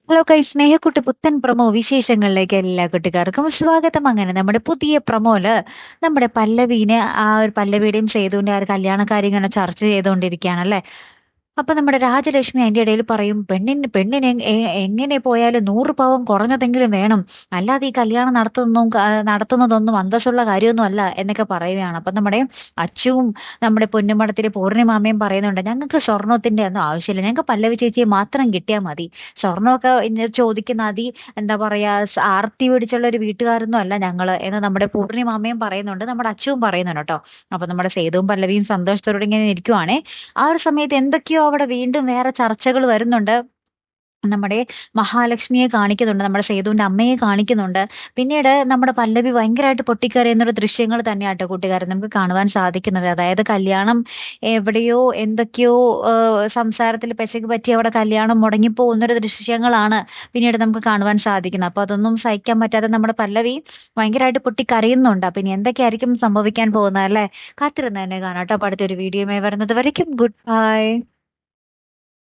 Hello guys, സ്നേഹക്കുട്ടി പുത്തൻ promo വിശേഷങ്ങളിലേക്ക് എല്ലാ കുട്ടിക്കാർക്കും സ്വാഗതം. അങ്ങനെ നമ്മുടെ പുതിയ പ്രൊമോയില് നമ്മുടെ പല്ലവീനെ ആ ഒരു പല്ലവിയുടെയും സേതുവിന്റെ ആ ഒരു കല്യാണക്കാര്യം ഇങ്ങനെ ചർച്ച ചെയ്തുകൊണ്ടിരിക്കുകയാണല്ലേ. അപ്പൊ നമ്മുടെ രാജലക്ഷ്മി അതിന്റെ ഇടയിൽ പറയും, പെണ്ണിന് എങ്ങനെ പോയാലും 100 പവൻ കുറഞ്ഞതെങ്കിലും വേണം, അല്ലാതെ ഈ കല്യാണം നടത്തുന്നതൊന്നും അന്തസ്സുള്ള കാര്യമൊന്നും അല്ല എന്നൊക്കെ പറയുകയാണ്. അപ്പൊ നമ്മുടെ അച്ചുവും നമ്മുടെ പൊന്നുമടത്തിലെ പൂർണിമാമയും പറയുന്നുണ്ട്, ഞങ്ങൾക്ക് സ്വർണത്തിന്റെ ഒന്നും ആവശ്യമില്ല, ഞങ്ങൾക്ക് പല്ലവി ചേച്ചിയെ മാത്രം കിട്ടിയാൽ മതി. സ്വർണ്ണമൊക്കെ ഇന്ന് ചോദിക്കുന്ന എന്താ പറയാ, ആർത്തി പിടിച്ചുള്ള ഒരു വീട്ടുകാരൊന്നും അല്ല ഞങ്ങള് എന്ന് നമ്മുടെ പൂർണിമാമയും പറയുന്നുണ്ട്, നമ്മുടെ അച്ചുവും പറയുന്നുണ്ട് കേട്ടോ. അപ്പൊ നമ്മുടെ സേതുവും പല്ലവിയും സന്തോഷത്തോടെ ഇങ്ങനെ ഇരിക്കുവാണേ. ആ ഒരു സമയത്ത് എന്തൊക്കെയോ അവിടെ വീണ്ടും വേറെ ചർച്ചകൾ വരുന്നുണ്ട്. നമ്മുടെ മഹാലക്ഷ്മിയെ കാണിക്കുന്നുണ്ട്, നമ്മുടെ സേതുവിന്റെ അമ്മയെ കാണിക്കുന്നുണ്ട്. പിന്നീട് നമ്മുടെ പല്ലവി ഭയങ്കരമായിട്ട് പൊട്ടിക്കരയുന്നൊരു ദൃശ്യങ്ങൾ തന്നെയാട്ടോ കൂട്ടുകാരൻ നമുക്ക് കാണുവാൻ സാധിക്കുന്നത്. അതായത് കല്യാണം എവിടെയോ എന്തൊക്കെയോ സംസാരത്തിൽ പെശക് പറ്റി അവിടെ കല്യാണം മുടങ്ങിപ്പോകുന്നൊരു ദൃശ്യങ്ങളാണ് പിന്നീട് നമുക്ക് കാണുവാൻ സാധിക്കുന്നത്. അപ്പൊ അതൊന്നും സഹിക്കാൻ പറ്റാതെ നമ്മുടെ പല്ലവി ഭയങ്കരമായിട്ട് പൊട്ടിക്കരയുന്നുണ്ട്. അപ്പൊ ഇനി എന്തൊക്കെയായിരിക്കും സംഭവിക്കാൻ പോകുന്നത് അല്ലേ? കാത്തിരുന്ന് തന്നെ കാണാം കേട്ടോ. അപ്പൊ അടുത്തൊരു വീഡിയോയുമായി വരുന്നത് വരയ്ക്കും ഗുഡ് ബൈ.